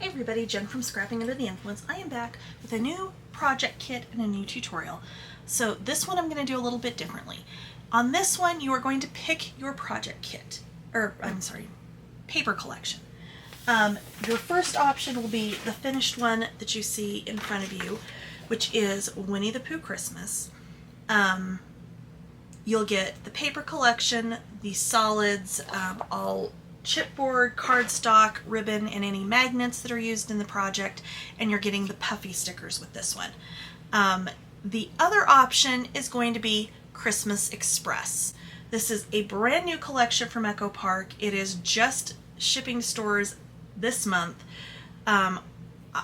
Hey everybody, Jen from Scrapping Under the Influence. I am back with a new project kit and a new tutorial. So this one I'm going to do a little bit differently. On this one you are going to pick your project kit, paper collection. Your first option will be the finished one that you see in front of you, which is Winnie the Pooh Christmas. You'll get the paper collection, the solids, all chipboard, cardstock, ribbon, and any magnets that are used in the project, and you're getting the puffy stickers with this one. The other option is going to be Christmas Express. This is a brand new collection from Echo Park. It is just shipping to stores this month.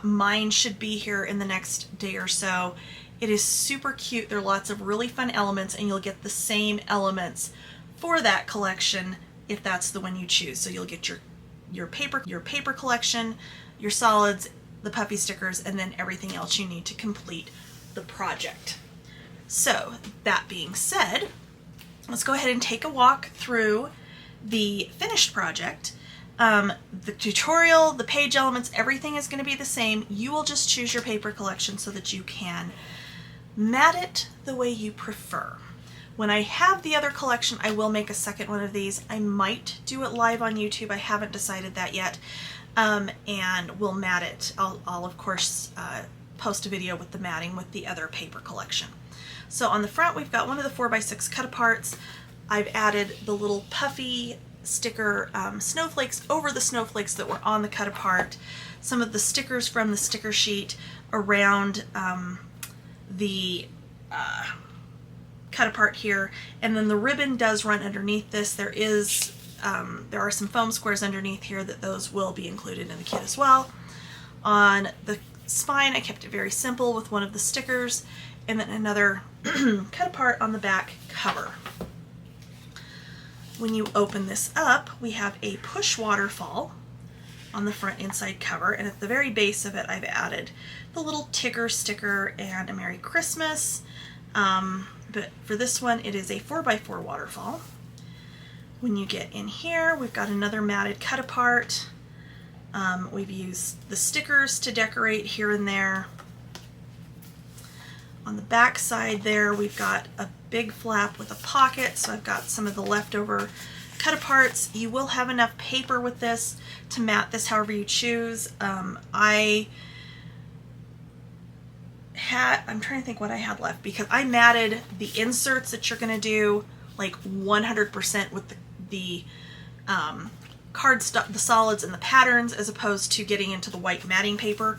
Mine should be here in the next day or so. It is super cute. There are lots of really fun elements, and you'll get the same elements for that collection if that's the one you choose. So you'll get your paper collection, your solids, the puffy stickers, and then everything else you need to complete the project. So that being said, let's go ahead and take a walk through the finished project. The tutorial, the page elements, everything is going to be the same. You will just choose your paper collection so that you can mat it the way you prefer. When I have the other collection, I will make a second one of these. I might do it live on YouTube. I haven't decided that yet. And we'll mat it. I'll of course post a video with the matting with the other paper collection. So on the front, we've got one of the 4x6 cut-aparts. I've added the little puffy sticker snowflakes over the snowflakes that were on the cut-apart. Some of the stickers from the sticker sheet around the cut apart here, and then the ribbon does run underneath this. There are some foam squares underneath here that those will be included in the kit as well. On the spine, I kept it very simple with one of the stickers and then another cut apart on the back cover. When you open this up, we have a push waterfall on the front inside cover, and at the very base of it I've added the little Tigger sticker and a Merry Christmas. But for this one, it is a 4x4 waterfall. When you get in here, we've got another matted cut apart. We've used the stickers to decorate here and there. On the back side there, we've got a big flap with a pocket, so I've got some of the leftover cut aparts. You will have enough paper with this to mat this however you choose. I'm trying to think what I had left, because I matted the inserts that you're going to do like 100% with the cardstock, the solids and the patterns, as opposed to getting into the white matting paper,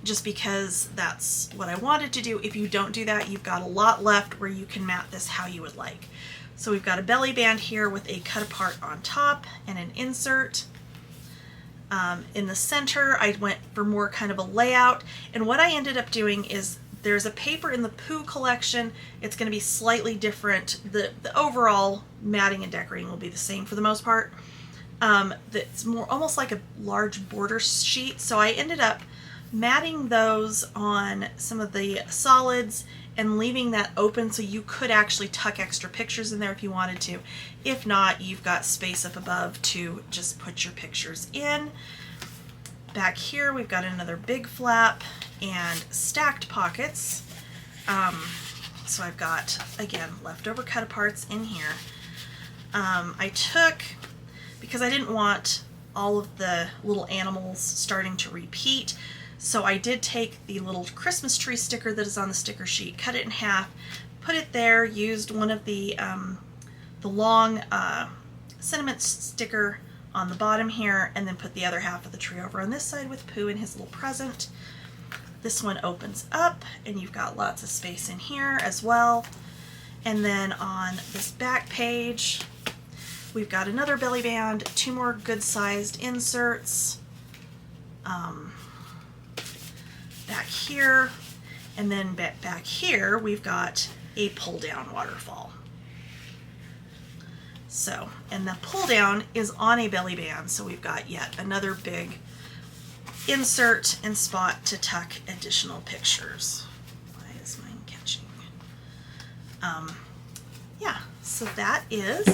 just because that's what I wanted to do. If you don't do that, you've got a lot left where you can mat this how you would like. So we've got a belly band here with a cut apart on top and an insert. In the center, I went for more kind of a layout, and what I ended up doing is there's a paper in the Pooh collection. It's going to be slightly different. The overall matting and decorating will be the same for the most part. That's more almost like a large border sheet, so I ended up matting those on some of the solids and leaving that open so you could actually tuck extra pictures in there if you wanted to. If not, you've got space up above to just put your pictures in. Back here we've got another big flap and stacked pockets. So I've got, again, leftover cut aparts in here. I took, because I didn't want all of the little animals starting to repeat, so I did take the little Christmas tree sticker that is on the sticker sheet, cut it in half, put it there, used one of the long sentiment sticker on the bottom here, and then put the other half of the tree over on this side with Pooh and his little present. This one opens up, and you've got lots of space in here as well. And then on this back page, we've got another belly band, two more good-sized inserts. Back here, and then back here we've got a pull down waterfall. So, and the pull down is on a belly band, so we've got yet another big insert and spot to tuck additional pictures. Why is mine catching? Yeah, so that is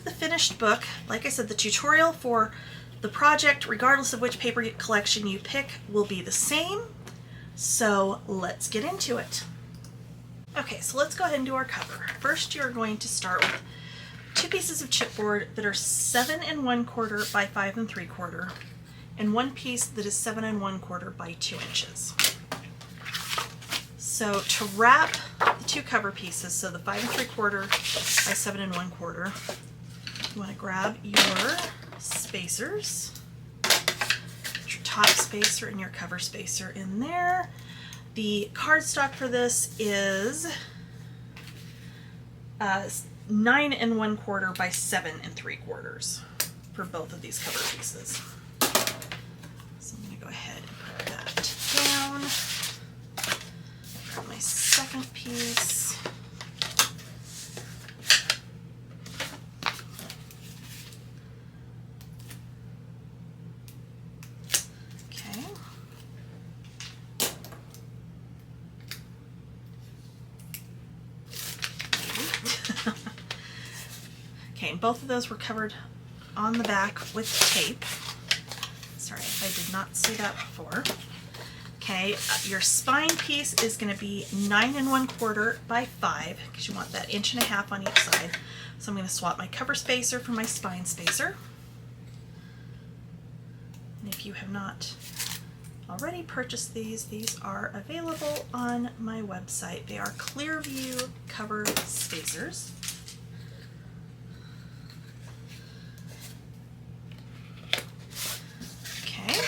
the finished book. Like I said, the tutorial for The project, regardless of which paper collection you pick, will be the same. So let's get into it. Okay, so let's go ahead and do our cover. First, you're going to start with 2 pieces of chipboard that are 7 1/4 by 5 3/4, and 1 piece that is 7 1/4 by 2 inches. So to wrap the 2 cover pieces, so the 5 3/4 by 7 1/4, you want to grab your spacers, put your top spacer and your cover spacer in there. The cardstock for this is 9 1/4 by 7 3/4 for both of these cover pieces. So I'm going to go ahead and put that down. Grab my second piece. Okay. Okay, and both of those were covered on the back with tape. Sorry if I did not see that before. Okay, your spine piece is going to be 9 1/4 by 5 because you want that 1.5 inches on each side. So I'm going to swap my cover spacer for my spine spacer. And if you have not already purchased these are available on my website. They are Clearview cover spacers. Okay,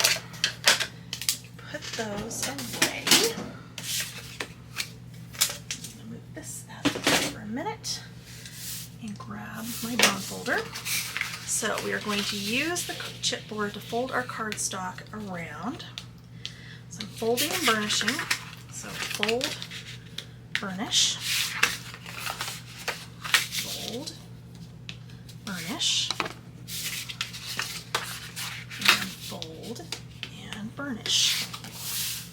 put those away. I'm going to move this out of the way for a minute and grab my bond folder. So we are going to use the chipboard to fold our cardstock around. So I'm folding and burnishing. So fold, burnish, fold, burnish, and fold and burnish.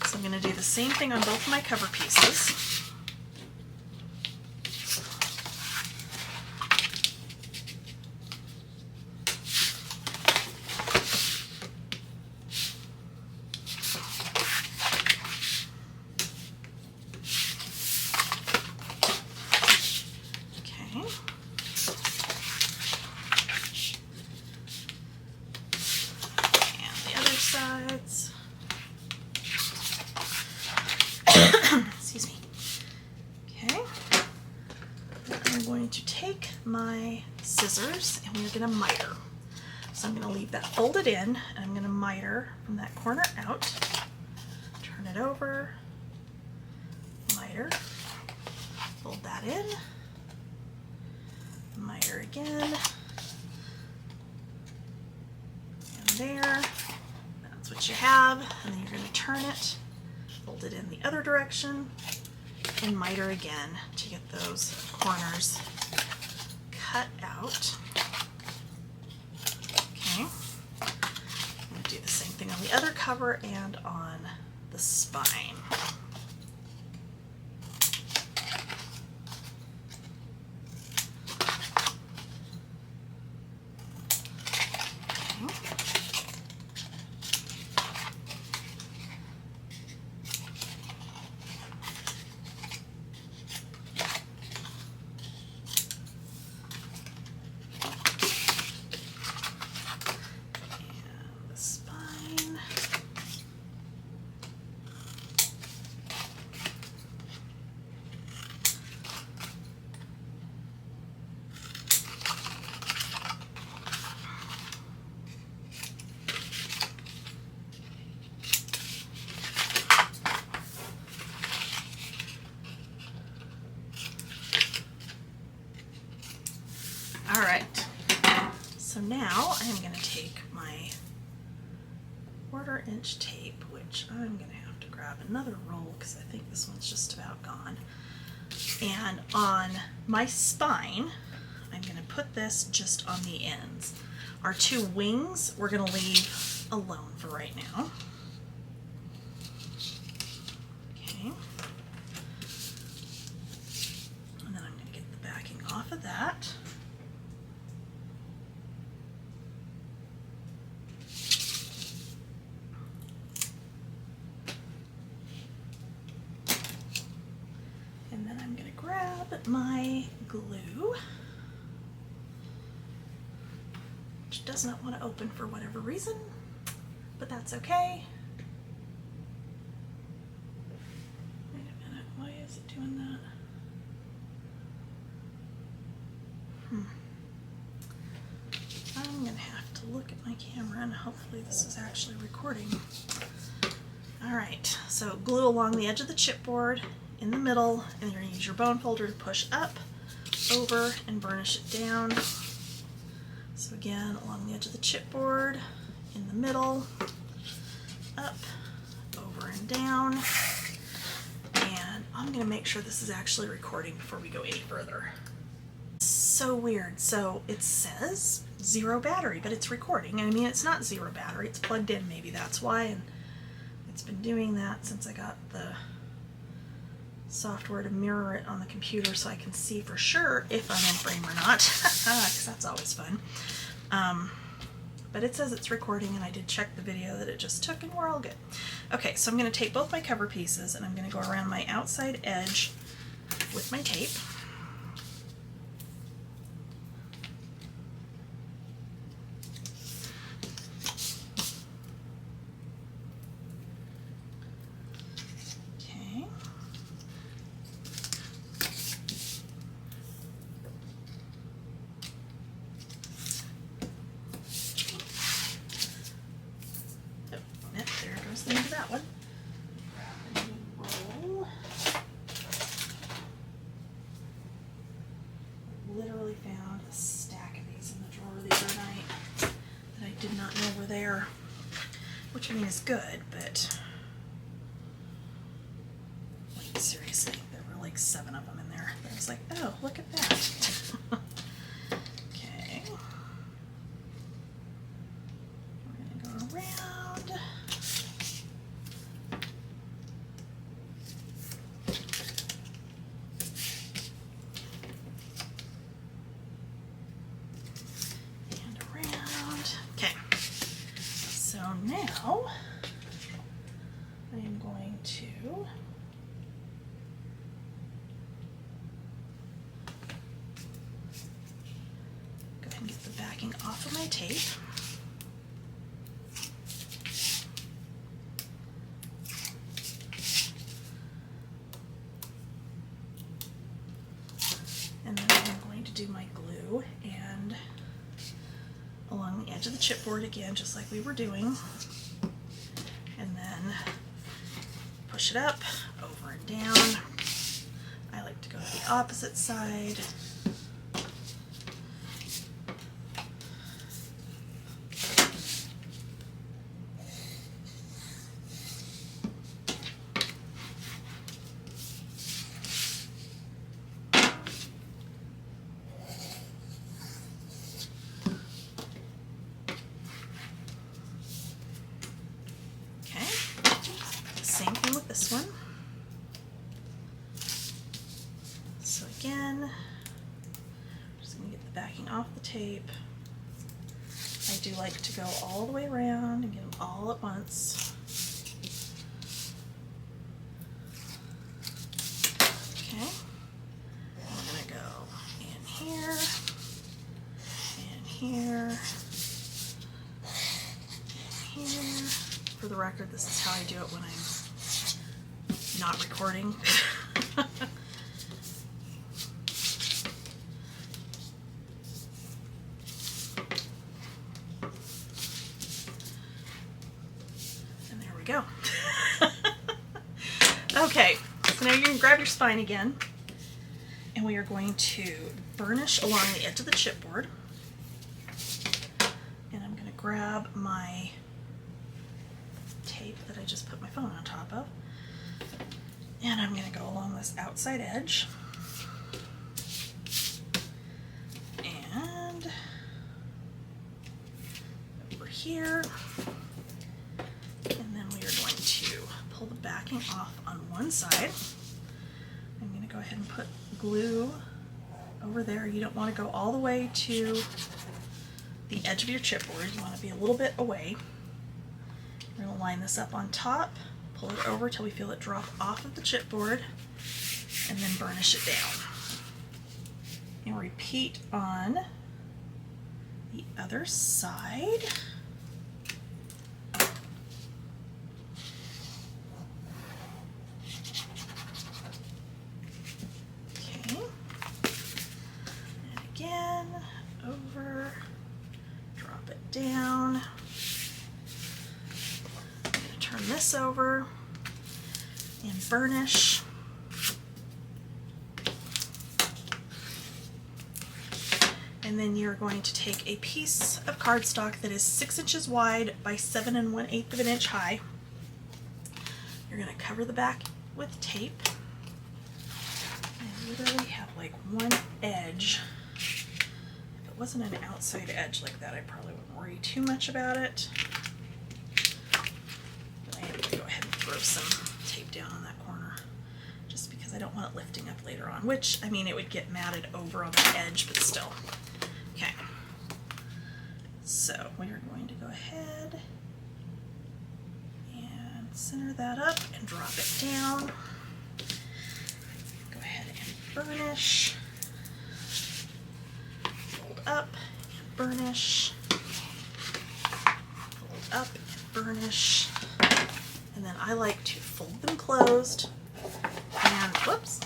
So I'm going to do the same thing on both of my cover pieces. Excuse me. Okay. I'm going to take my scissors and we're going to miter. So I'm going to leave that folded in and I'm going to miter from that corner out. Turn it over. Miter. Fold that in. Miter again. And there. That's what you have. And then you're going to turn it. Fold it in the other direction and miter again to get those corners cut out. Okay, I'm going to do the same thing on the other cover and on the spine. All right, so now I'm going to take my 1/4 inch tape, which I'm going to have to grab another roll because I think this one's just about gone. And on my spine, I'm going to put this just on the ends. Our 2 wings we're going to leave alone for right now. Okay. And then I'm going to get the backing off of that. my glue, which does not want to open for whatever reason, but that's okay. Wait a minute, why is it doing that? I'm gonna have to look at my camera and hopefully this is actually recording. Alright, so glue along the edge of the chipboard in the middle, and you're going to use your bone folder to push up, over, and burnish it down. So again, along the edge of the chipboard, in the middle, up, over and down. And I'm going to make sure this is actually recording before we go any further. So weird. So it says 0 battery, but it's recording. I mean, it's not 0 battery, it's plugged in, maybe that's why. And it's been doing that since I got the software to mirror it on the computer so I can see for sure if I'm in frame or not, because that's always fun. But it says it's recording, and I did check the video that it just took, and we're all good. Okay, so I'm going to take both my cover pieces and I'm going to go around my outside edge with my tape. Into that one. Roll. Literally found a stack of these in the drawer the other night that I did not know were there, which I mean is good, but like seriously, there were like 7 of them in there. But I was like, oh, look at that. Okay. We're gonna go around. Now I am going to go ahead and get the backing off of my tape. And then I'm going to do my glue and along the edge of the chipboard again, just like we were doing, and then push it up, over and down. I like to go to the opposite side. Same thing with this one. So again, I'm just going to get the backing off the tape. I do like to go all the way around and get them all at once. Okay, I'm going to go in here, and here, and here. For the record, this is how I do it when I'm not recording. And there we go. Okay, so now you're going to grab your spine again, and we are going to burnish along the edge of the chipboard. And I'm going to grab my tape that I just put my phone on top of, and I'm going to go along this outside edge and over here, and then we are going to pull the backing off on one side. I'm going to go ahead and put glue over there. You don't want to go all the way to the edge of your chipboard. You want to be a little bit away. We're going to line this up on top, pull it over till we feel it drop off of the chipboard, and then burnish it down. and repeat on the other side. Okay, and again, over, drop it down. I'm going to turn this over and burnish. And then you're going to take a piece of cardstock that is 6 inches wide by 7 1/8 of an inch high. You're going to cover the back with tape. And literally have like one edge. If it wasn't an outside edge like that, I probably wouldn't worry too much about it. But I am going to go ahead and throw some tape down on that corner, just because I don't want it lifting up later on, which, I mean, it would get matted over on the edge, but still. Okay, so we are going to go ahead and center that up and drop it down. Go ahead and burnish, fold up and burnish, fold up and burnish, and then I like to fold them closed and, whoops,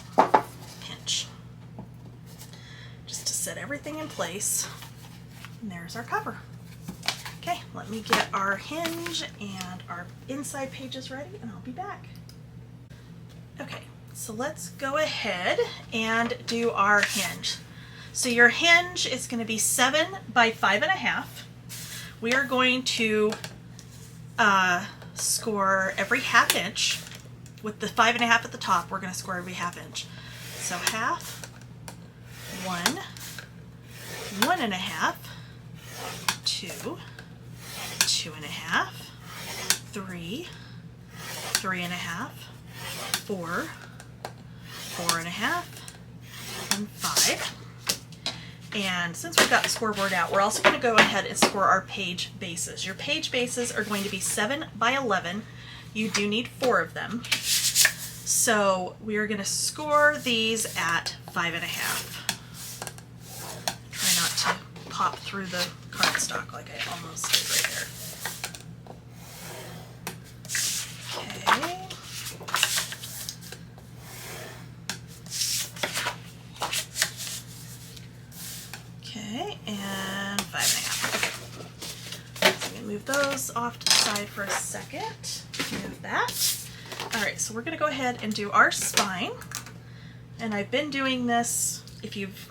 pinch. Just to set everything in place. And there's our cover. Okay, let me get our hinge and our inside pages ready and I'll be back. Okay, so let's go ahead and do our hinge. So your hinge is going to be 7 by 5.5. We are going to score every 1/2 inch. With the 5.5 at the top, we're going to score every 1/2 inch. So 1/2, 1, 1.5, 2, 2.5, 3, 3.5, 4, 4.5, and 5. And since we've got the scoreboard out, we're also going to go ahead and score our page bases. Your page bases are going to be 7 by 11. You do need 4 of them. So we are going to score these at 5.5. Try not to pop through the cardstock like I almost did right there. Okay. Okay, and 5.5. Okay. So I'm going to move those off to the side for a second. Move that. Alright, so we're going to go ahead and do our spine. And I've been doing this, if you've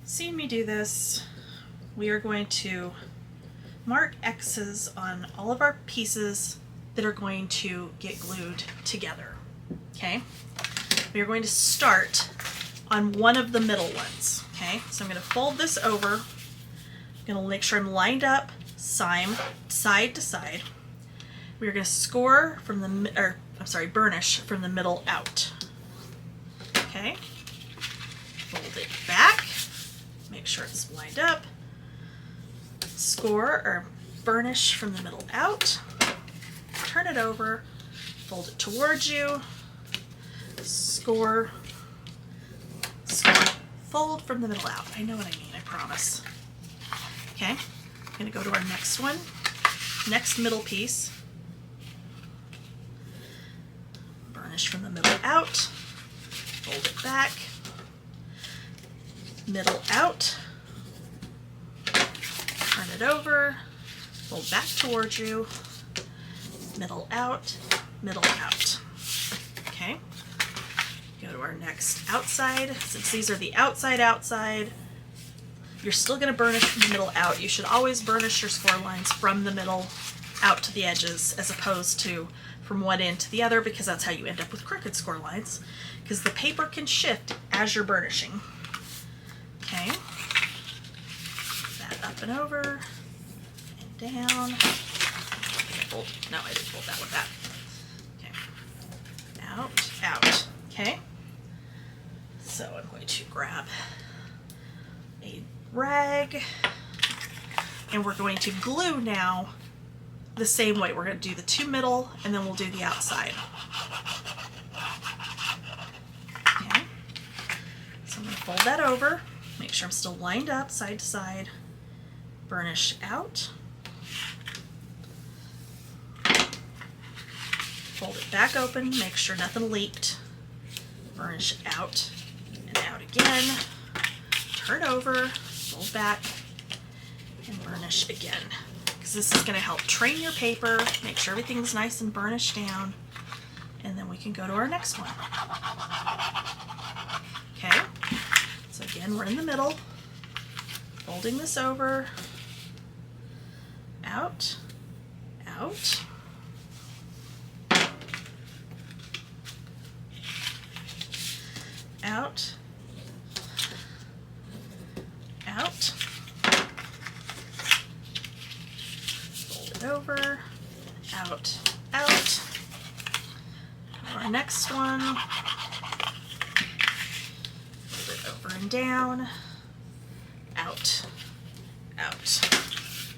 seen me do this, we are going to mark X's on all of our pieces that are going to get glued together. Okay? We are going to start on one of the middle ones. Okay? So I'm going to fold this over. I'm going to make sure I'm lined up side to side. We are going to score from the, burnish from the middle out. Okay? Fold it back. Make sure it's lined up. Score or burnish from the middle out. Turn it over. Fold it towards you. Score. Score. Fold from the middle out. I know what I mean, I promise. Okay? I'm going to go to our next one. Next middle piece. Burnish from the middle out. Fold it back. Middle out. Turn it over. Fold back towards you. Middle out. Middle out. Okay. Go to our next outside. Since these are the outside, you're still going to burnish from the middle out. You should always burnish your score lines from the middle out to the edges as opposed to from one end to the other, because that's how you end up with crooked score lines, because the paper can shift as you're burnishing. Okay. That up and over and down. No, I didn't fold that with that. Okay. Out, out. Okay. So I'm going to grab a rag and we're going to glue now the same way. We're going to do the two middle and then we'll do the outside. Okay. So I'm going to fold that over. Make Make sure I'm still lined up side to side. Burnish out. Fold it back open, make sure nothing leaked. Burnish out and out again. Turn over, fold back, and burnish again. Because this is going to help train your paper, make sure everything's nice and burnished down, and then we can go to our next one. Okay, so again, we're in the middle, folding this over, out, out, out, out, fold it over, out, out. Our next one, fold it over and down, out, out.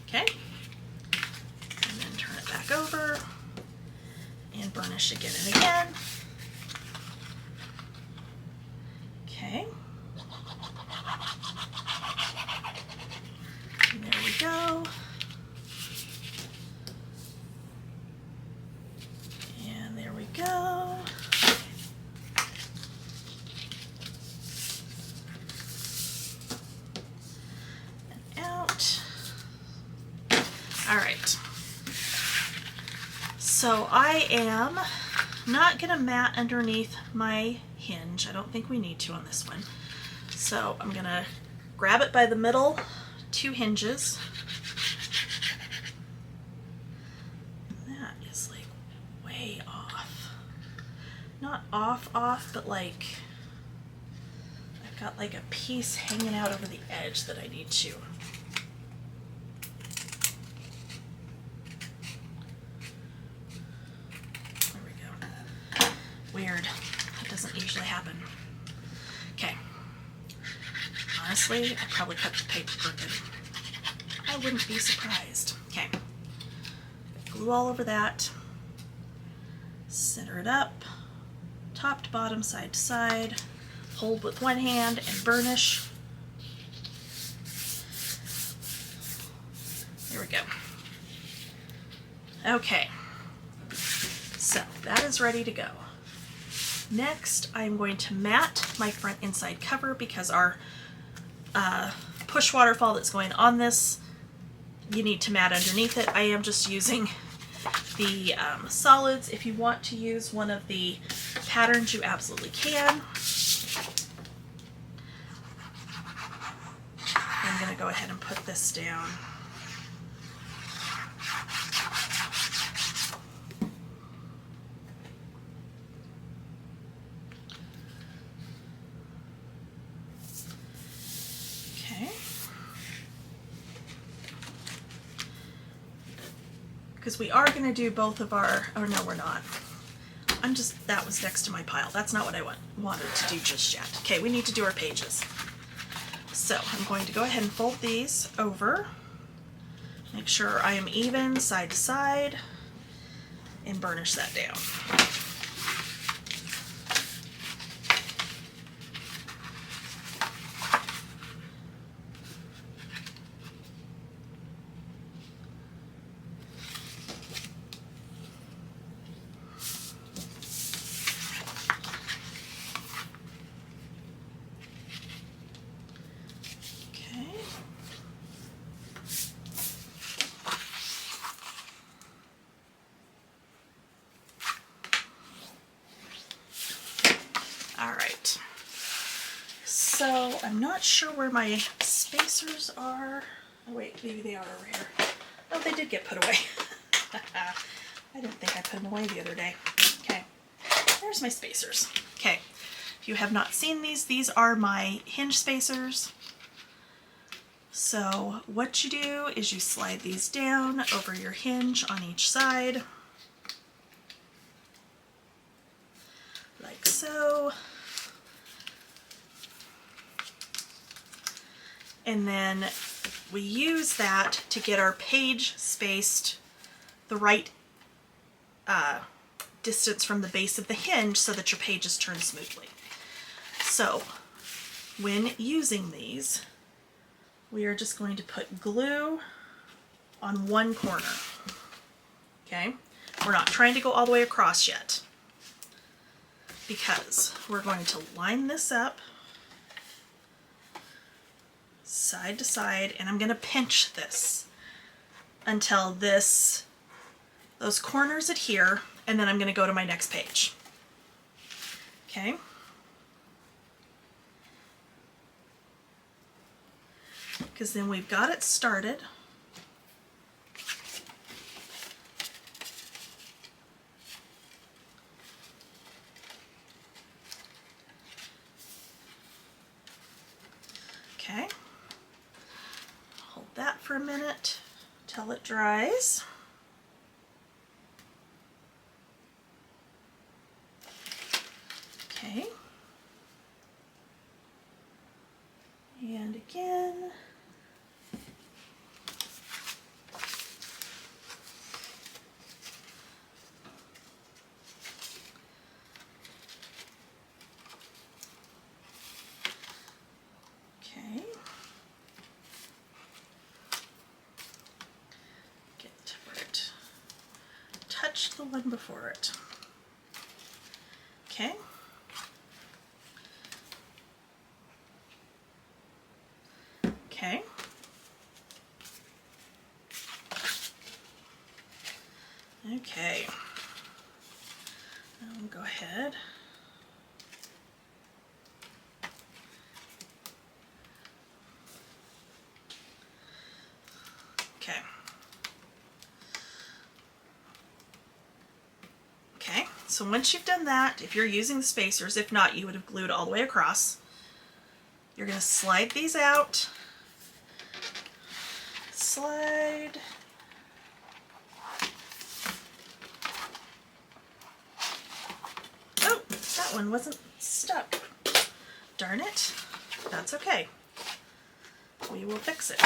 Okay, and then turn it back over and burnish again and again. Okay. And there we go. And there we go. And out. All right. So I am not going to mat underneath my hinge. I don't think we need to on this one. So I'm going to grab it by the middle two hinges. That is like way off. Not off, but like I've got like a piece hanging out over the edge that I need to. There we go. Weird. That doesn't usually happen. Okay. Honestly, I probably cut the paper crooked. I wouldn't be surprised. Okay. Glue all over that. Center it up. Top to bottom, side to side. Hold with one hand and burnish. There we go. Okay. So that is ready to go. Next, I'm going to mat my front inside cover because our push waterfall that's going on this, you need to mat underneath it. I am just using the solids. If you want to use one of the patterns, you absolutely can. I'm going to go ahead and put this down. Because we are going to do both of our, oh no, we're not. That was next to my pile. That's not what I wanted to do just yet. Okay, we need to do our pages. So I'm going to go ahead and fold these over. Make sure I am even side to side and burnish that down. So I'm not sure where my spacers are. Oh wait, maybe they are over here. Oh, they did get put away. I didn't think I put them away the other day. Okay, there's my spacers. Okay, if you have not seen these are my hinge spacers. So what you do is you slide these down over your hinge on each side, like so. And then we use that to get our page spaced the right distance from the base of the hinge so that your pages turn smoothly. So when using these, we are just going to put glue on one corner. Okay? We're not trying to go all the way across yet, because we're going to line this up side to side, and I'm going to pinch this until those corners adhere, and then I'm going to go to my next page. Okay? Because then we've got it started. Okay. Hold that for a minute till it dries. Okay. And again. Okay. Get to where it touched the one before it. Okay. Okay. Okay. Now we'll go ahead. Okay. Okay, so once you've done that, if you're using the spacers, if not, you would have glued all the way across. You're going to slide these out. Slide. Oh, that one wasn't stuck. Darn it. That's okay. We will fix it.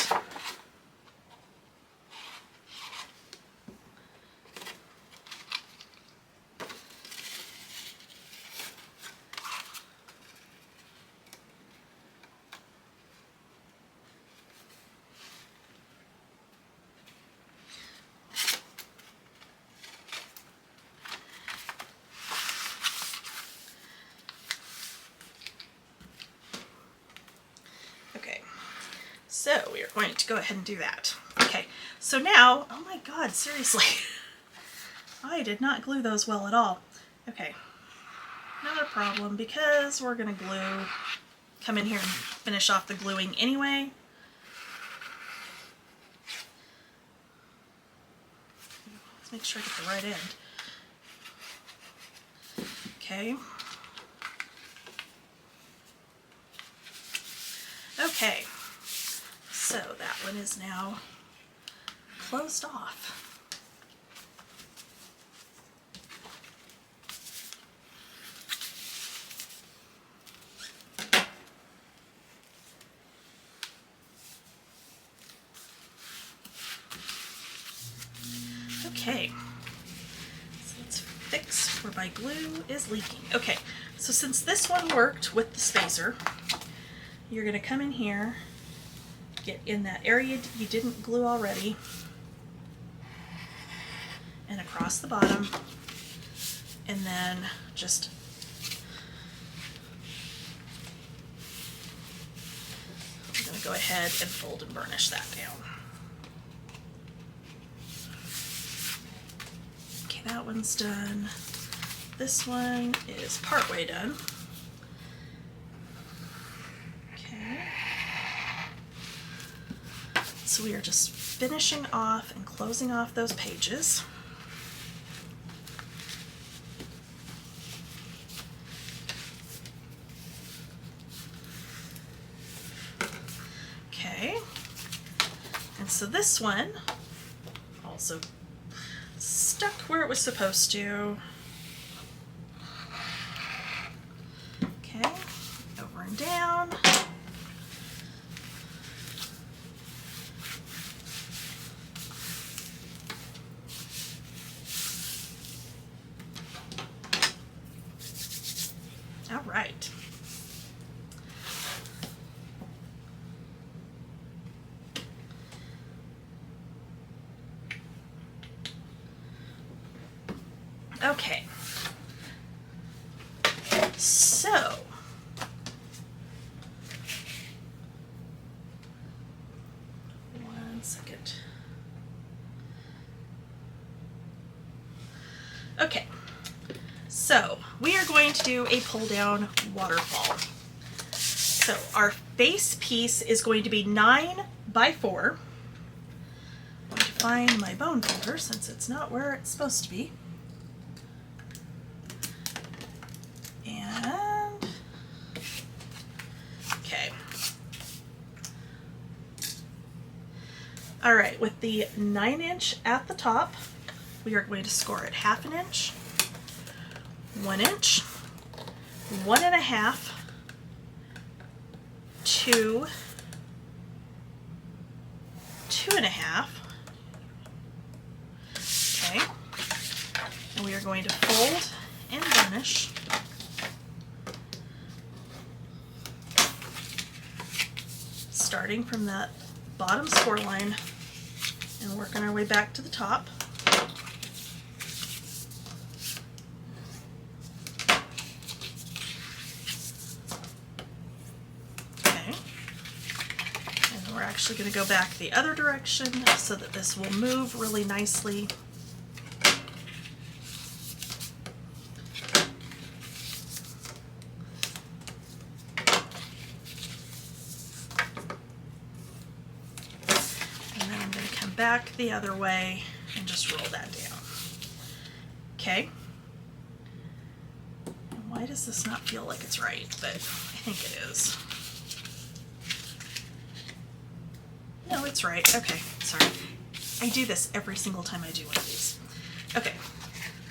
So we are going to go ahead and do that. Okay, so now, oh my God, seriously, I did not glue those well at all. Okay, not a problem, because we're gonna come in here and finish off the gluing anyway. Let's make sure I get the right end. Okay. Okay. So that one is now closed off. Okay, so let's fix where my glue is leaking. Okay, so since this one worked with the spacer, you're going to come in here, get in that area you didn't glue already, and across the bottom, and then just I'm going to go ahead and fold and burnish that down. Okay, that one's done. This one is partway done. So we are just finishing off and closing off those pages. Okay, and so this one also stuck where it was supposed to. Okay, over and down. All right. Okay. So, one second. Okay, so we are going to do a pull down waterfall. So our base piece is going to be 9 by 4. I'm going to find my bone folder since it's not where it's supposed to be. And, okay. All right, with the 9" at the top, we are going to score it 1/2 inch, 1 inch, 1.5, 2, 2.5. Okay, and we are going to fold and burnish. Starting from that bottom score line and working our way back to the top. Okay, and we're actually going to go back the other direction so that this will move really nicely. Back the other way and just roll that down. Okay. Why does this not feel like it's right? But I think it is. No, it's right. Okay, sorry. I do this every single time I do one of these. Okay,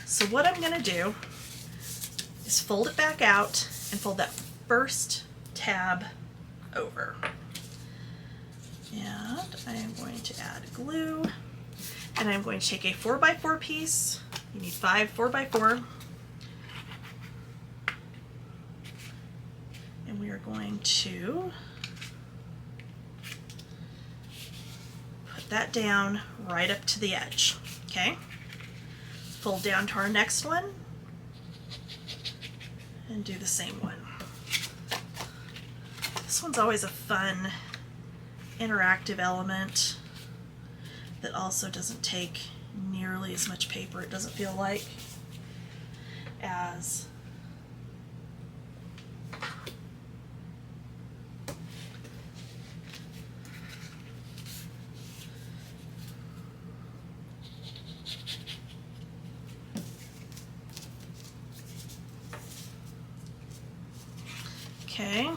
so what I'm going to do is fold it back out and fold that first tab over. And I am going to add glue, and I'm going to take a 4x4 piece. You need 5 4x4, and we are going to put that down right up to the edge. Okay, fold down to our next one and do the same one. This one's always a fun interactive element that also doesn't take nearly as much paper, it doesn't feel like, as okay.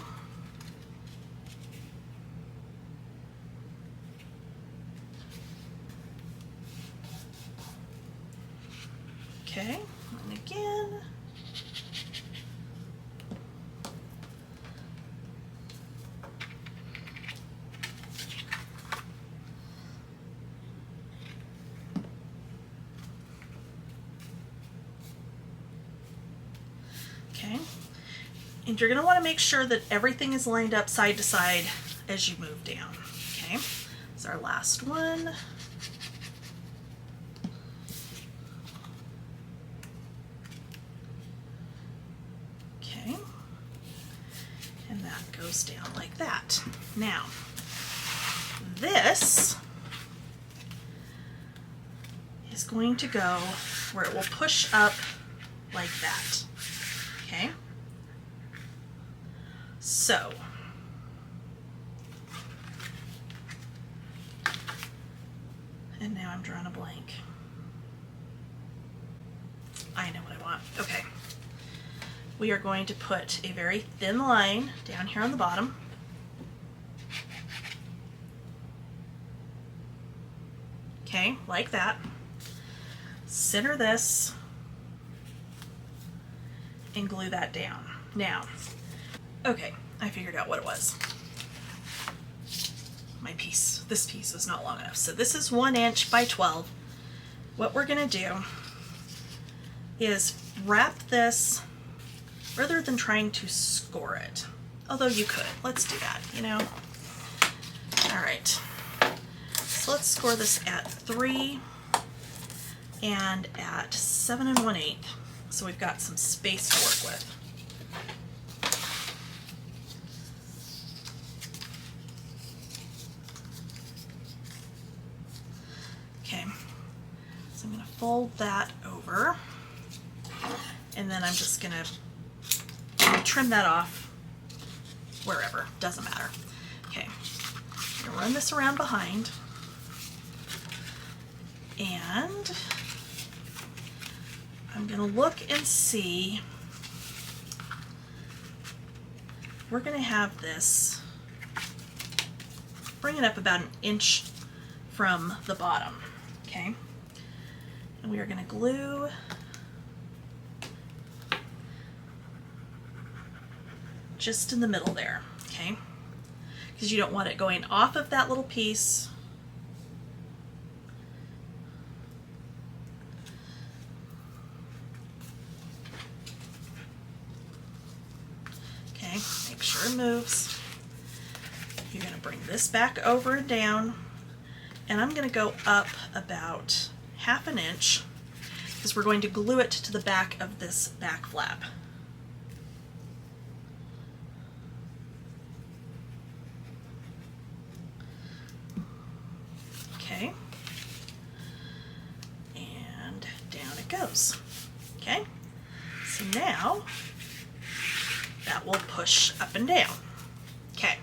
Okay, and again. Okay, and you're going to want to make sure that everything is lined up side to side as you move down. Okay, this is our last one. Goes down like that. Now, this is going to go where it will push up like that. Okay? So, and now I'm drawing a blank. I know what I want. Okay. We are going to put a very thin line down here on the bottom. Okay, like that. Center this and glue that down. Now, okay, I figured out what it was. My piece, this piece was not long enough. So this is 1 inch by 12. What we're gonna do is wrap this rather than trying to score it. Although you could. Let's do that, you know? All right. So let's score this at 3 and at 7 1/8. So we've got some space to work with. Okay, so I'm going to fold that over, and then I'm just going to trim that off wherever, doesn't matter. Okay, I'm going to run this around behind, and I'm going to look and see. We're going to have this, bring it up about 1 inch from the bottom, okay? And we are going to glue just in the middle there, okay? Because you don't want it going off of that little piece. Okay, make sure it moves. You're going to bring this back over and down, and I'm going to go up about 1/2 inch because we're going to glue it to the back of this back flap. Okay, and down it goes. Okay, so now that will push up and down. Okay,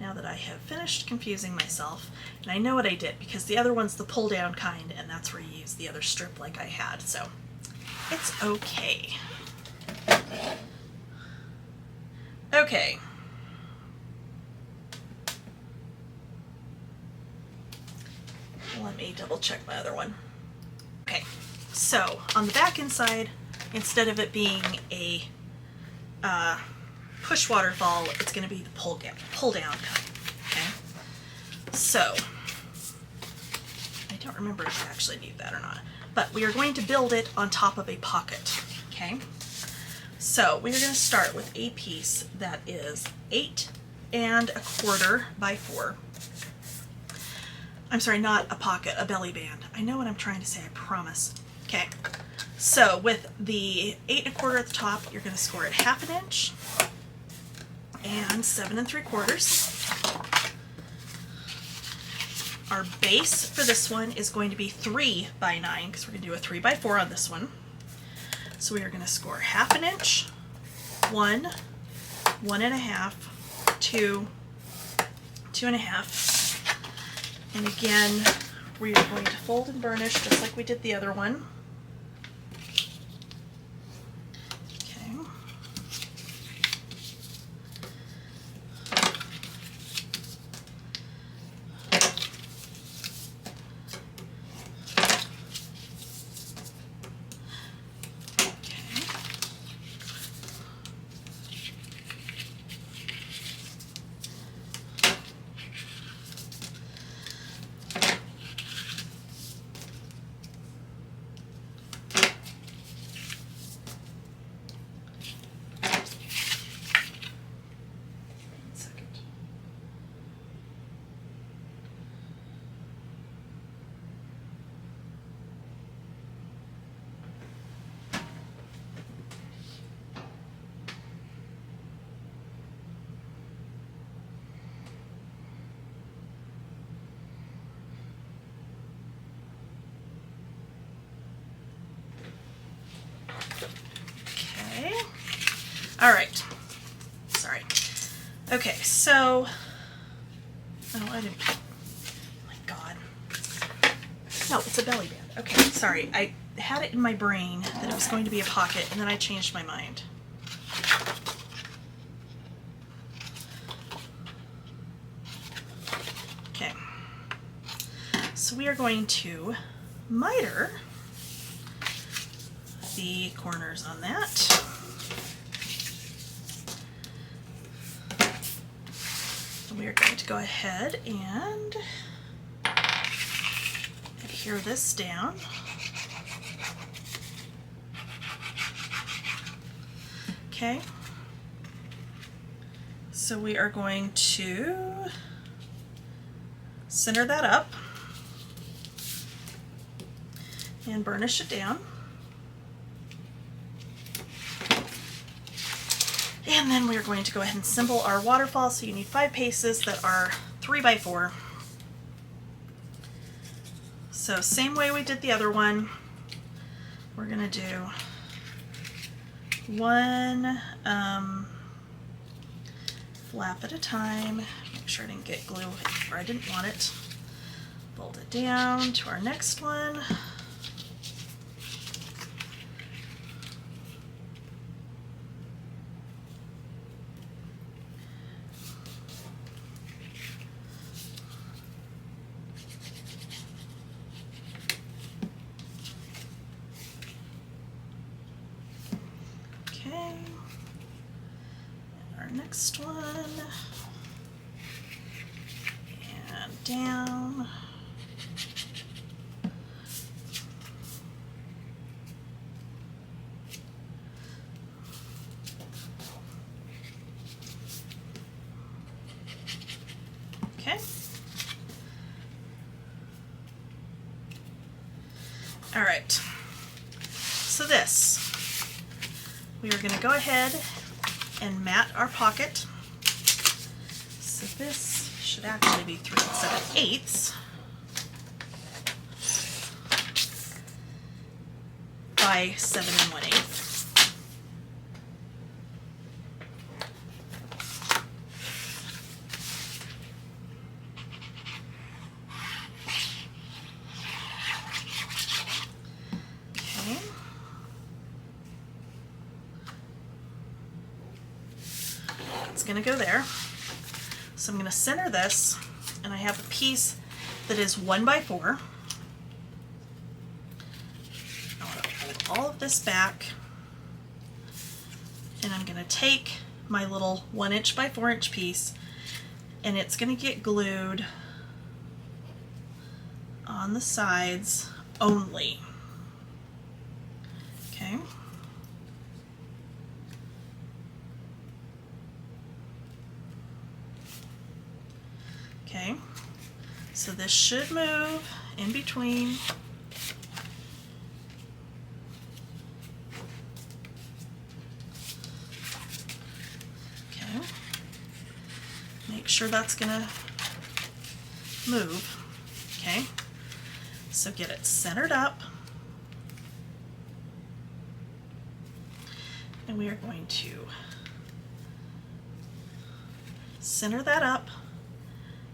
now that I have finished confusing myself, and I know what I did because the other one's the pull down kind, and that's where you use the other strip like I had, so it's okay. Okay. Let me double check my other one. Okay, so on the back inside, instead of it being a push waterfall, it's going to be the pull down kind. Okay, so I don't remember if I actually need that or not, but we are going to build it on top of a pocket. Okay, so we are going to start with a piece that is 8 1/4 by 4. I'm sorry, not a pocket, a belly band. I know what I'm trying to say, I promise. Okay, so with the 8 1/4 at the top, you're going to score it 1/2 inch and 7 3/4. Our base for this one is going to be 3 by 9 because we're going to do a 3 by 4 on this one. So we are going to score 1/2 inch, 1, 1 1/2, 2, 2 1/2. And again, we are going to fold and burnish just like we did the other one. Okay. All right, sorry. Okay, so, oh, I didn't, oh my God. No, it's a belly band. Okay, sorry. I had it in my brain that it was going to be a pocket, and then I changed my mind. Okay, so we are going to miter the corners on that. We are going to go ahead and adhere this down. Okay, so we are going to center that up, and burnish it down. And then we're going to go ahead and symbol our waterfall. So you need 5 paces that are 3 by 4. So same way we did the other one, we're going to do one flap at a time. Make sure I didn't get glue where I didn't want it. Fold it down to our next one. Okay, and our next one, and down. Okay. All right. So this, we are going to go ahead and mat our pocket. So this should actually be 3 7/8 by 7 1/8. Going to go there. So I'm going to center this, and I have a piece that is 1 by 4. I want to hold all of this back, and I'm going to take my little 1 inch by 4 inch piece, and it's going to get glued on the sides only. Okay. Okay, so this should move in between. Okay, make sure that's gonna move. Okay, so get it centered up, and we are going to center that up.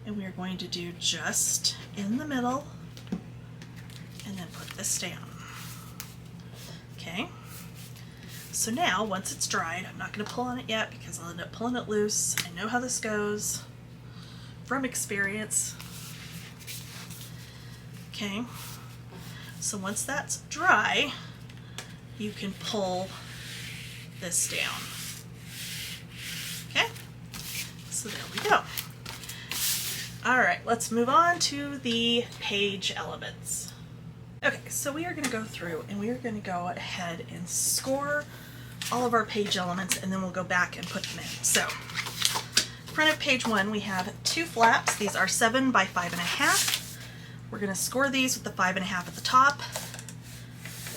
And we are going to do just in the middle, and then put this down. Okay, so now once it's dried, I'm not going to pull on it yet because I'll end up pulling it loose. I know how this goes from experience. Okay, so once that's dry, you can pull this down. Okay, so there we go. All right, let's move on to the page elements. Okay, so we are going to go through and we are going to go ahead and score all of our page elements, and then we'll go back and put them in. So, front of page 1, we have 2 flaps. These are 7 by 5.5. We're going to score these with the 5.5 at the top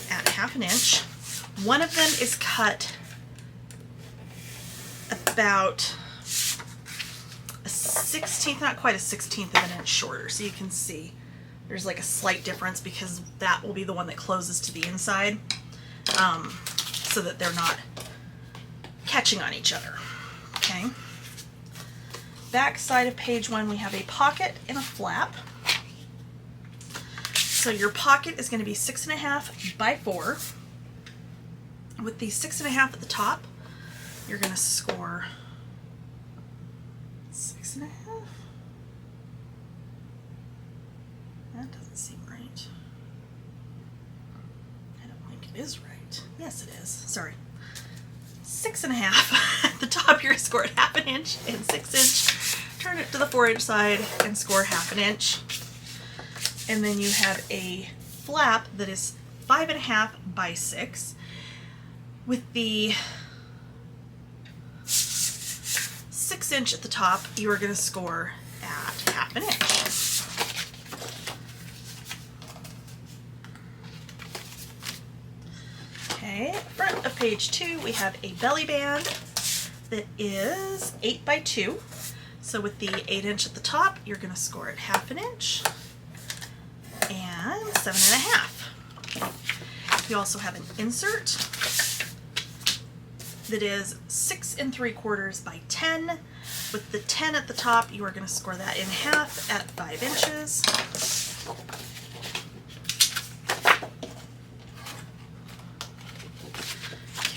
at 1/2 inch. One of them is cut about 1/16, not quite 1/16 of an inch shorter, so you can see there's like a slight difference because that will be the one that closes to the inside, so that they're not catching on each other. Okay. Back side of page 1, we have a pocket and a flap. So your pocket is going to be 6.5 by 4. With the 6.5 at the top, you're going to score 6.5? That doesn't seem right. I don't think it is right. Yes, it is. Sorry. 6.5 at the top, you're going to score at 1/2 inch and 6 inch. Turn it to the 4 inch side and score 1/2 inch. And then you have a flap that is 5.5 by 6 with the 6 inch at the top. You are going to score at 1/2 inch. Okay, front of page 2, we have a belly band that is 8 by 2. So with the 8" at the top, you're going to score it 1/2 inch and 7.5. You also have an insert that is 6 3/4 by 10. With the 10 at the top, you are going to score that in half at 5 inches.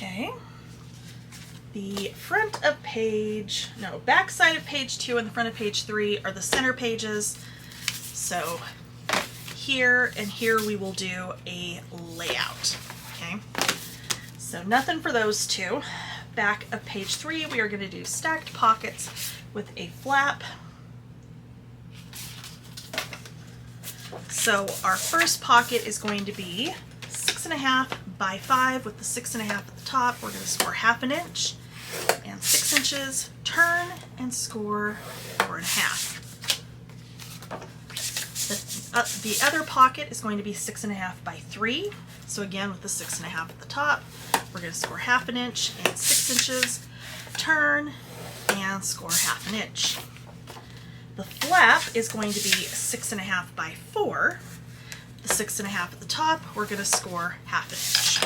Okay. The back side of page 2 and the front of page 3 are the center pages. So here and here we will do a layout. Okay. So nothing for those two. Back of page 3, we are going to do stacked pockets with a flap. So our first pocket is going to be 6.5 by 5 with the 6.5 at the top. We're going to score 1/2 inch and 6 inches, turn and score 4.5. The other pocket is going to be 6.5 by 3. So again, with the 6.5 at the top, we're going to score 1/2 inch and 6 inches, turn and score 1/2 inch. The flap is going to be 6.5 by 4. The 6.5 at the top, we're going to score 1/2 inch.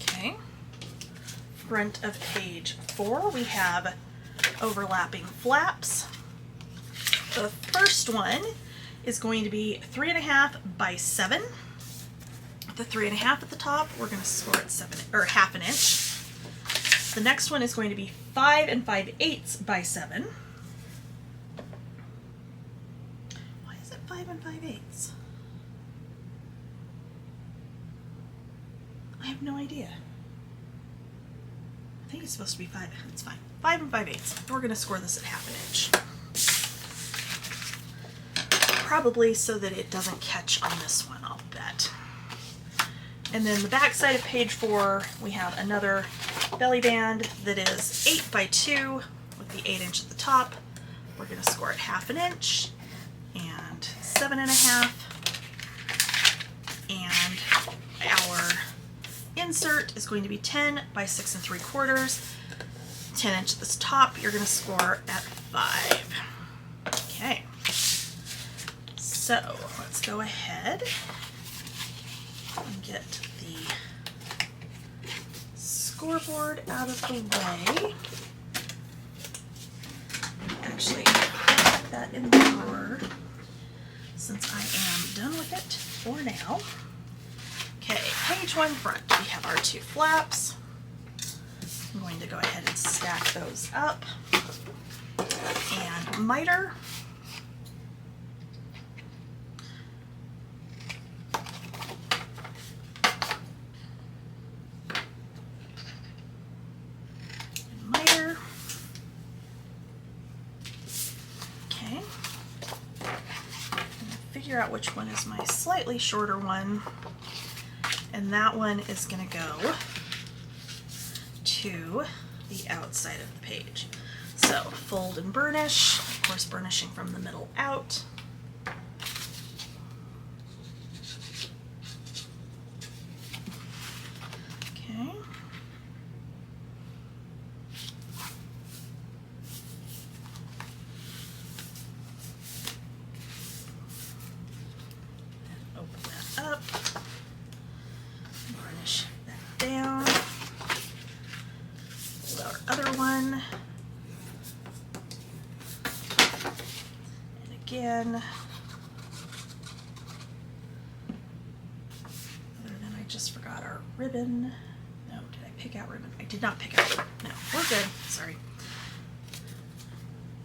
Okay. Front of page 4, we have overlapping flaps. The first one is going to be 3.5 by 7. The 3.5 at the top, we're going to score it 1/2 inch. The next one is going to be 5 5/8 by 7. Why is it 5 5/8? I have no idea. I think it's supposed to be 5. It's fine. 5 5/8. We're going to score this at 1/2 inch. Probably so that it doesn't catch on this one, I'll bet. And then the back side of page 4, we have another belly band that is 8 by 2 with the 8 inch at the top. We're going to score it 1/2 inch and 7.5. And our insert is going to be 10 by 6 3/4. 10 inch at the top, you're going to score at 5. Okay. So let's go ahead and get the scoreboard out of the way. Actually, put that in the drawer since I am done with it for now. Okay, page 1 front, we have our 2 flaps. I'm going to go ahead and stack those up. And miter. Figure out which one is my slightly shorter one, and that one is going to go to the outside of the page. So fold and burnish, of course burnishing from the middle out. Okay. Up, varnish that down. Pull our other one, and again, other than I just forgot our ribbon. No, did I pick out ribbon? I did not pick out ribbon. No, we're good. Sorry.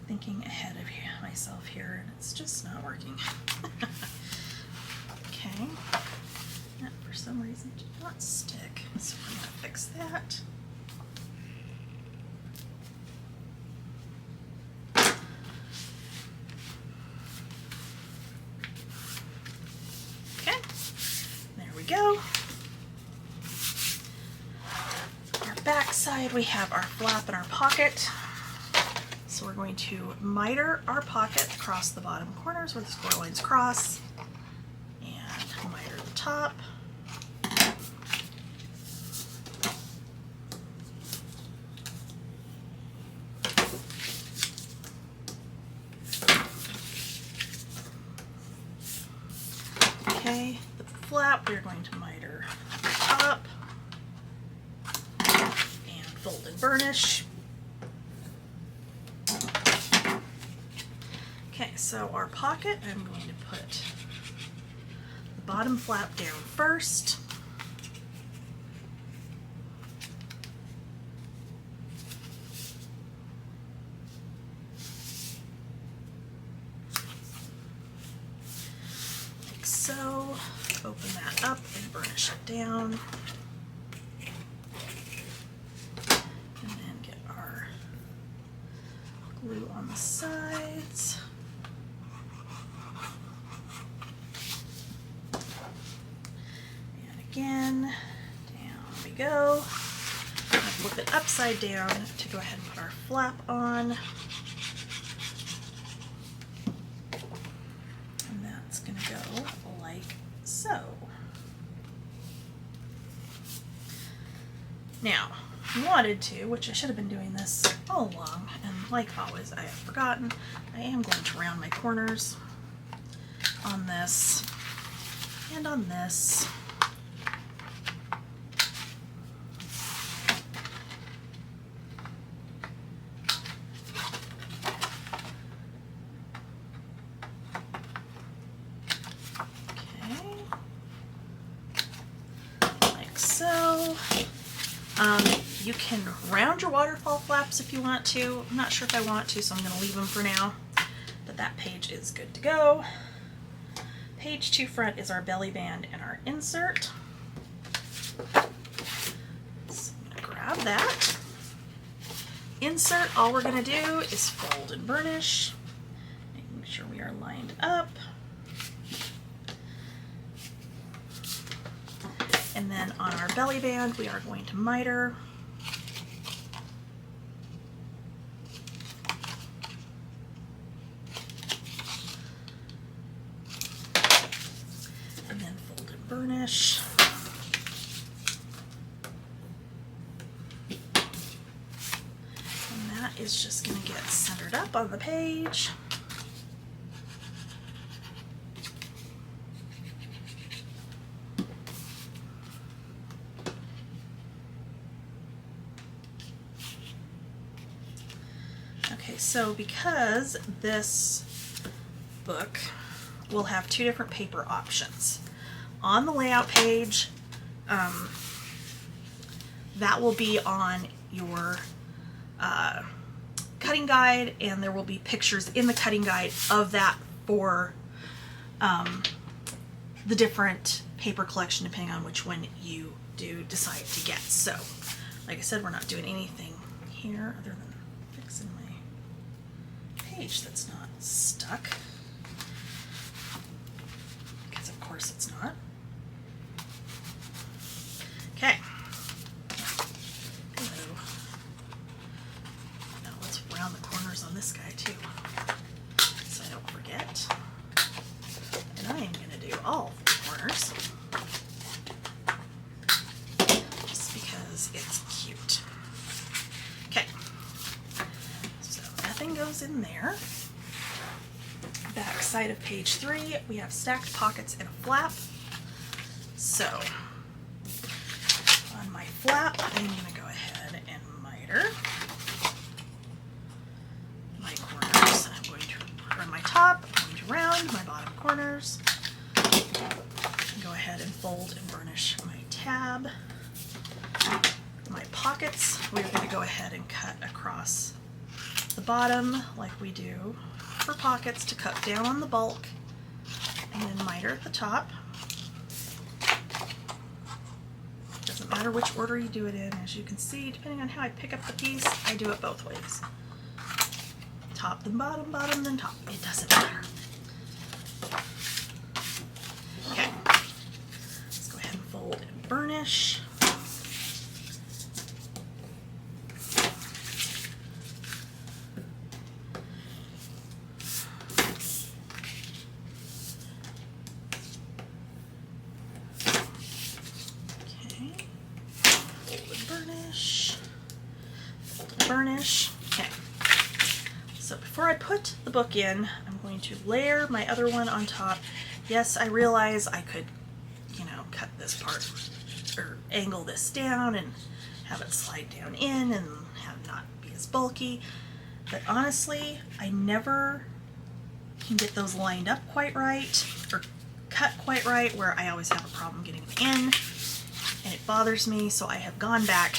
Thinking ahead of myself here, and it's just not working. Okay, that for some reason did not stick, so we're going to fix that. Okay, there we go. Our back side, we have our flap and our pocket. So we're going to miter our pocket across the bottom corners where the score lines cross. Miter the top. Okay, the flap we're going to miter the top and fold and burnish. Okay, so our pocket, I'm going to put the bottom flap down first. Like so. Open that up and burnish it down. And then get our glue on the sides. Again, down we go. Flip it upside down to go ahead and put our flap on. And that's going to go like so. Now, I wanted to, which I should have been doing this all along, and like always I have forgotten, I am going to round my corners on this and on this. You can round your waterfall flaps if you want to. I'm not sure if I want to, so I'm going to leave them for now. But that page is good to go. Page 2 front is our belly band and our insert. So I'm going to grab that. Insert, all we're going to do is fold and burnish, making sure we are lined up. And then on our belly band, we are going to miter. And then fold and burnish. And that is just going to get centered up on the page. Okay, so because this book will have two different paper options. On the layout page, that will be on your cutting guide, and there will be pictures in the cutting guide of that for the different paper collection depending on which one you do decide to get. So, like I said, we're not doing anything here other than fixing my page that's not stuck, because of course it's not. Okay. Hello. Now let's round the corners on this guy too, so I don't forget. And I am going to do all 4 corners, just because it's cute. Okay. So nothing goes in there. Back side of page 3, we have stacked pockets and a flap. So on my flap, I'm going to go ahead and miter my corners. I'm going to, on my top, I'm going to round my bottom corners. Go ahead and fold and burnish my tab. My pockets, we're going to go ahead and cut across the bottom like we do for pockets to cut down on the bulk, and then miter at the top. Doesn't matter which order you do it in. As you can see, depending on how I pick up the piece, I do it both ways. Top then bottom, bottom then top. It doesn't matter. Okay, let's go ahead and fold and burnish. before I put the book in, I'm going to layer my other one on top. Yes, I realize I could, you know, cut this part or angle this down and have it slide down in and have it not be as bulky. But honestly, I never can get those lined up quite right or cut quite right, where I always have a problem getting them in, and it bothers me, so I have gone back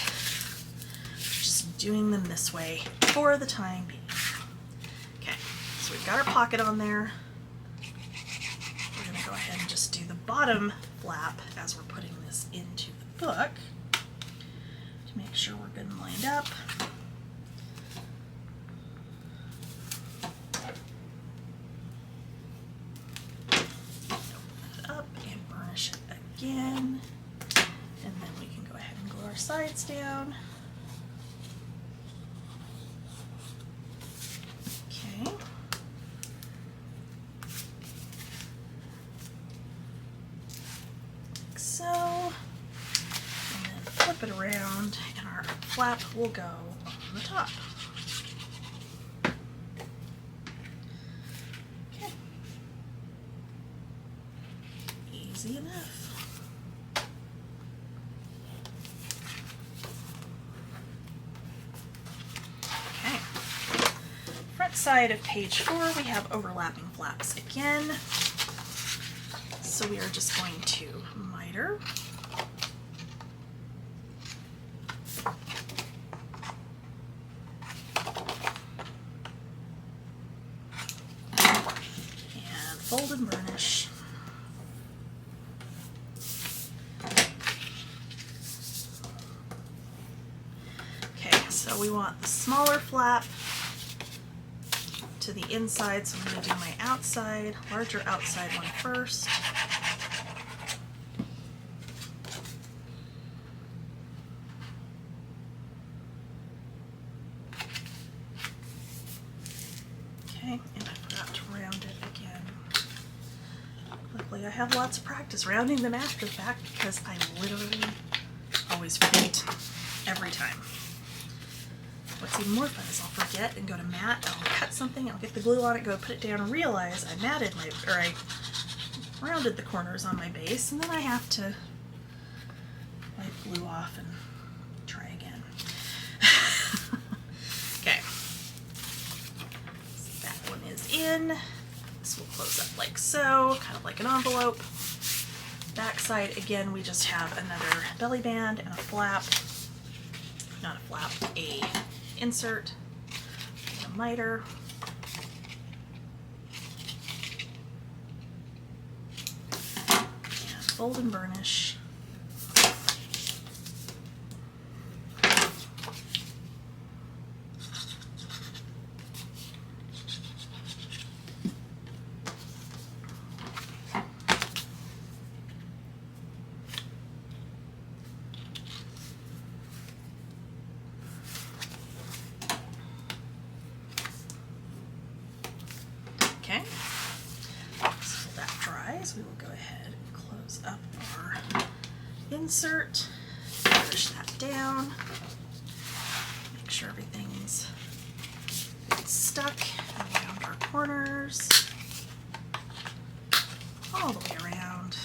just doing them this way for the time being. Okay, so we've got our pocket on there. We're going to go ahead and just do the bottom flap as we're putting this into the book to make sure we're good and lined up. Again, and then we can go ahead and glue our sides down. Okay. Like so. And then flip it around, and our flap will go on the top. Okay. Easy enough. Side of page 4, we have overlapping flaps again. So we are just going to miter. And fold and burnish. Okay, so we want the smaller flap to the inside, so I'm going to do my outside, larger outside one first. Okay, and I forgot to round it again. Luckily I have lots of practice rounding them after the fact, because I literally always forget every time. What's even more fun is I'll forget and go to mat, I'll cut something, I'll get the glue on it, go put it down, and realize I I rounded the corners on my base, and then I have to wipe glue off and try again. Okay, so that one is in. This will close up like so, kind of like an envelope. Back side, again, we just have another belly band and a flap. Not a flap, a insert, a miter, and fold and burnish. Okay, so that dries, we will go ahead and close up our insert, push that down, make sure everything's stuck around our corners, all the way around.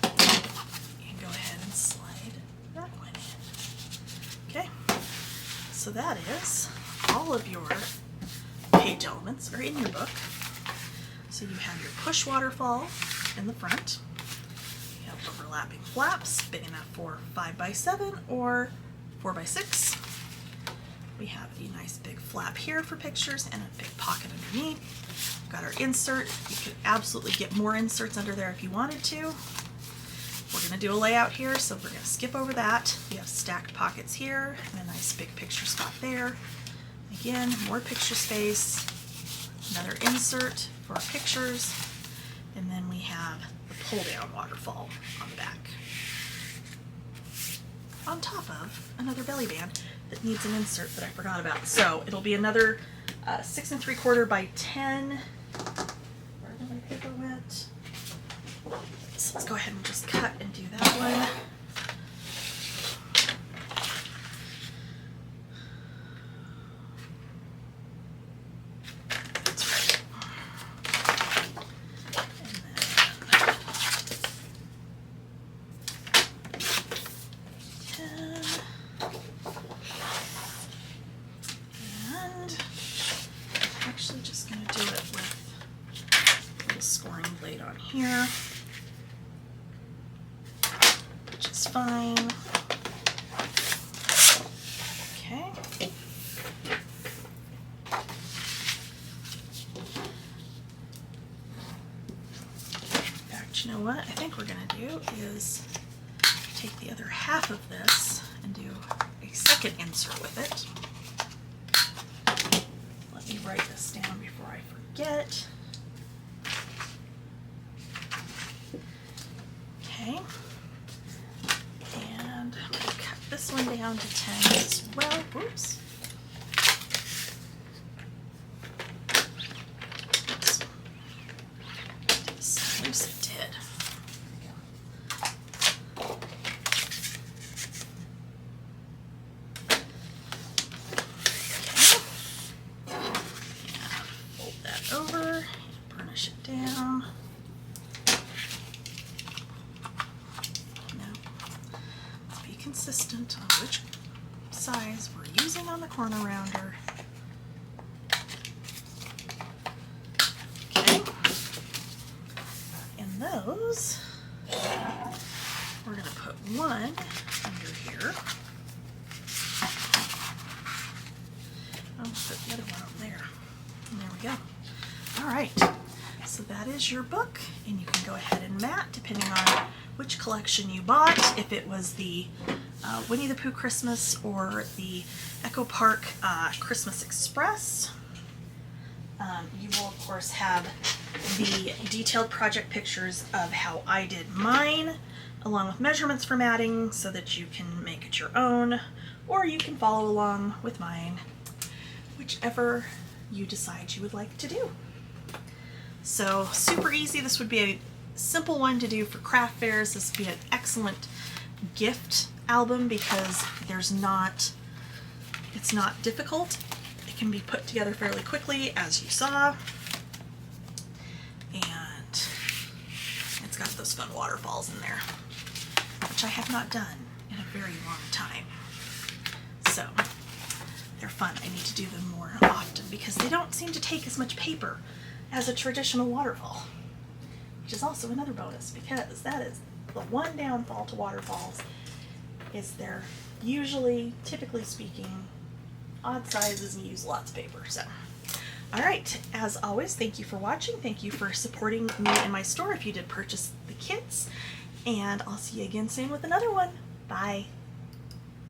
And go ahead and slide that one in. Okay. So that is all of your page elements are in your book. So you have your push waterfall in the front. You have overlapping flaps, big enough for 5x7 or 4x6. We have a nice big flap here for pictures and a big pocket underneath. We've got our insert. You could absolutely get more inserts under there if you wanted to. We're going to do a layout here, so we're going to skip over that. We have stacked pockets here and a nice big picture spot there. Again, more picture space, another insert for our pictures, and then we have the pull-down waterfall on the back. On top of another belly band that needs an insert that I forgot about. So it'll be another 6 3/4 by 10. Where did my paper went? So let's go ahead and just cut and do that one. here, which is fine. Okay. In fact, you know what I think we're going to do is take the other half of this and do a second insert with it. Let me write this down before I forget. Okay. And I'm going to cut this one down to 10 as well. Whoops. Oops. As loose it did. Over, burnish it down. Now, let's be consistent on which size we're using on the corner rounder. Okay. And those, we're going to put one under here. I'll put the other one over there. And there we go. All right, so that is your book, and you can go ahead and mat depending on which collection you bought, if it was the Winnie the Pooh Christmas or the Echo Park Christmas Express. You will, of course, have the detailed project pictures of how I did mine, along with measurements for matting so that you can make it your own, or you can follow along with mine, whichever you decide you would like to do. So super easy. This would be a simple one to do for craft fairs. This would be an excellent gift album because it's not difficult. It can be put together fairly quickly, as you saw. And it's got those fun waterfalls in there, which I have not done in a very long time. So they're fun. I need to do them more often because they don't seem to take as much paper as a traditional waterfall, which is also another bonus because that is the one downfall to waterfalls, is they're usually, typically speaking, odd sizes and use lots of paper. So, all right, as always, thank you for watching. Thank you for supporting me and my store if you did purchase the kits, and I'll see you again soon with another one. Bye.